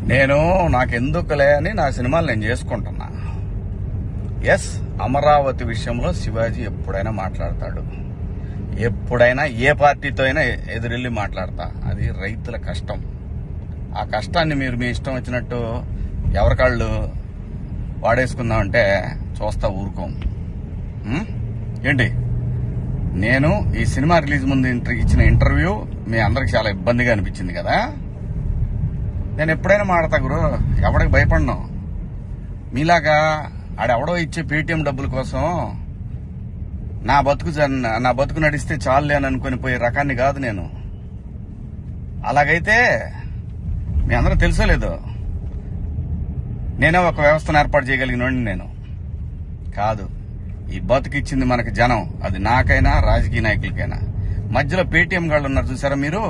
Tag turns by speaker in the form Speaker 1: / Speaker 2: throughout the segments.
Speaker 1: నేను నాకెందుకులే అని నా సినిమాలు నేను చేసుకుంటున్నా. ఎస్, అమరావతి విషయంలో శివాజీ ఎప్పుడైనా మాట్లాడతాడు, ఎప్పుడైనా ఏ పార్టీతో అయినా ఎదురెళ్ళి మాట్లాడతా. అది రైతుల కష్టం. ఆ కష్టాన్ని మీరు మీ ఇష్టం వచ్చినట్టు ఎవరికాళ్ళు వాడేసుకుందామంటే చూస్తా ఊరుకోం. ఏంటి, నేను ఈ సినిమా రిలీజ్ ముందు ఇచ్చిన ఇంటర్వ్యూ మీ అందరికి చాలా ఇబ్బందిగా అనిపించింది కదా. నేను ఎప్పుడైనా మాడతా గురు, ఎవడికి భయపడను. మీలాగా ఆడెవడో ఇచ్చే పేటీఎం డబ్బుల కోసం నా బతుకు నడిస్తే చాలులే అని అనుకుని పోయే రకాన్ని కాదు నేను. అలాగైతే మీ అందరూ తెలుసోలేదు, నేనే ఒక వ్యవస్థను ఏర్పాటు చేయగలిగినోడిని నేను కాదు. ఈ బతుకిచ్చింది మనకి జనం, అది నాకైనా రాజకీయ నాయకులకైనా. మధ్యలో పేటీఎం గాళ్ళు ఉన్నారు చూసారా మీరు,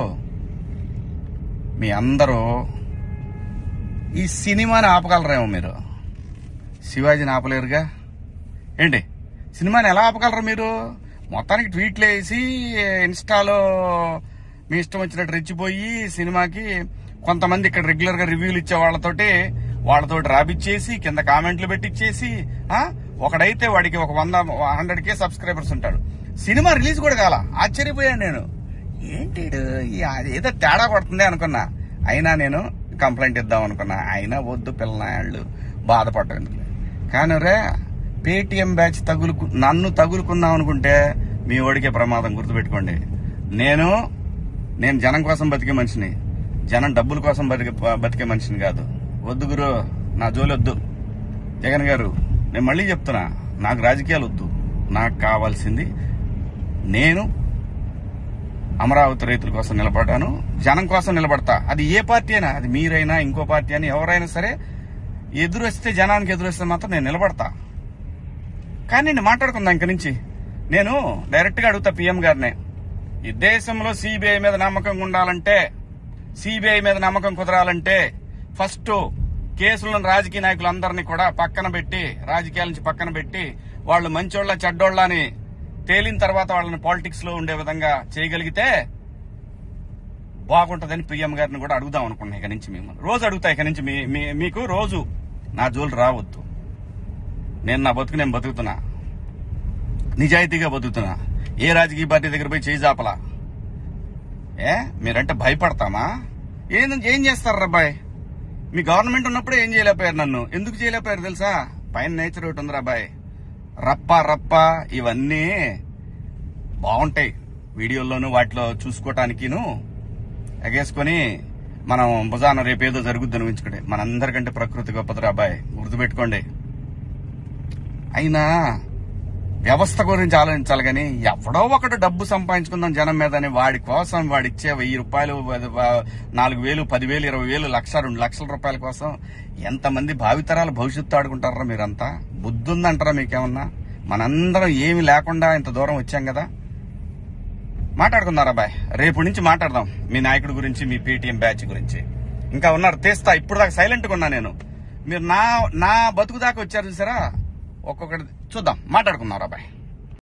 Speaker 1: మీ అందరూ ఈ సినిమాని ఆపగలరేమో, మీరు శివాజీని ఆపలేరుగా. ఏంటి, సినిమాని ఎలా ఆపగలరు మీరు? మొత్తానికి ట్వీట్లు వేసి ఇన్స్టాలో మీ ఇష్టం వచ్చినట్టు రెచ్చిపోయి సినిమాకి కొంతమంది ఇక్కడ రెగ్యులర్ గా రివ్యూలు ఇచ్చే వాళ్ళతోటి రాపిచ్చేసి కింద కామెంట్లు పెట్టిచ్చేసి, ఒకడైతే వాడికి ఒక 100K సబ్స్క్రైబర్స్ ఉంటాడు. సినిమా రిలీజ్ కూడా కాల. ఆశ్చర్యపోయాను నేను, ఏంటి ఏదో తేడా కొడుతుంది అనుకున్నా. అయినా నేను కంప్లైంట్ ఇద్దాం అనుకున్నా. అయినా వద్దు పిల్లనాయాళ్ళు బాధపడ్డం. కానీ రే, పేటీఎం బ్యాచ్ నన్ను తగులుకుందాం అనుకుంటే మీ ఓడికే ప్రమాదం. గుర్తుపెట్టుకోండి, నేను జనం కోసం బతికే మనిషిని, జనం డబ్బుల కోసం బతికే మనిషిని కాదు. వద్దు గురు, నా జోలి వద్దు. జగన్ గారు, నేను మళ్ళీ చెప్తున్నా, నాకు రాజకీయాలు వద్దు. నాకు కావాల్సింది, నేను అమరావతి రైతుల కోసం నిలబడ్డాను, జనం కోసం నిలబడతా. అది ఏ పార్టీ అయినా, అది మీరైనా ఇంకో పార్టీ అని ఎవరైనా సరే, ఎదురొస్తే జనానికి ఎదురొస్తే మాత్రం నేను నిలబడతా. కానీ నేను మాట్లాడుకుందా ఇంక నుంచి. నేను డైరెక్ట్ గా అడుగుతా పీఎం గారినే, ఈ దేశంలో సిబిఐ మీద నమ్మకం ఉండాలంటే, సిబిఐ మీద నమ్మకం కుదరాలంటే ఫస్ట్ కేసులను రాజకీయ నాయకులందరినీ కూడా పక్కన పెట్టి, రాజకీయాల నుంచి పక్కన పెట్టి, వాళ్ళు మంచోళ్ళ చెడ్డోళ్ళ అని తేలిన తర్వాత వాళ్ళని పాలిటిక్స్ లో ఉండే విధంగా చేయగలిగితే బాగుంటదని పీఎం గారిని కూడా అడుగుదాం అనుకున్నా. ఇక నుంచి మిమ్మల్ని రోజు అడుగుతా. ఇక నుంచి మీకు రోజు నా జోలు రావద్దు. నేను నా బతుకు నేను బతుకుతున్నా, నిజాయితీగా బతుకుతున్నా. ఏ రాజకీయ పార్టీ దగ్గర పోయి చేయి జాపలా. మీరంటే భయపడతామా? ఏం చేస్తారు రాబాయ్? మీ గవర్నమెంట్ ఉన్నప్పుడే ఏం చేయలేకపోయారు. నన్ను ఎందుకు చేయలేకపోయారు తెలుసా? పైన నేచర్ ఒకటి ఉంది రాబాయ్. రప్ప ఇవన్నీ బాగుంటాయి వీడియోల్లోనూ వాటిలో చూసుకోవటానికిను ఎగేసుకొని మనం భుజాన రేపేదో జరుగుద్దని ఊహించుకోండి. మనందరికంటే ప్రకృతి గొప్పది రాబాయ్, గుర్తుపెట్టుకోండి. అయినా వ్యవస్థ గురించి ఆలోచించాలి కానీ, ఎవడో ఒకటి డబ్బు సంపాదించుకుందాం జనం మీద అని వాడి కోసం వాడిచ్చే 1000 రూపాయలు, 4000, 10,000, 20,000, 1,00,000, 2 లక్షల రూపాయల కోసం ఎంతమంది భావితరాల భవిష్యత్తు ఆడుకుంటారా మీరంతా? బుద్ధుందంటారా మీకేమన్నా? మనందరం ఏమి లేకుండా ఇంత దూరం వచ్చాం కదా. మాట్లాడుకుందారా బాయ్, రేపు నుంచి మాట్లాడదాం మీ నాయకుడి గురించి, మీ పేటీఎం బ్యాచ్ గురించి. ఇంకా ఉన్నారు తీస్తా. ఇప్పుడు దాకా సైలెంట్ గా ఉన్నా నేను. మీరు నా బతుకు దాకా వచ్చారు చూసారా, ఒక్కొక్కటి చూద్దాం, మాట్లాడుకుందాం రా బాయ్.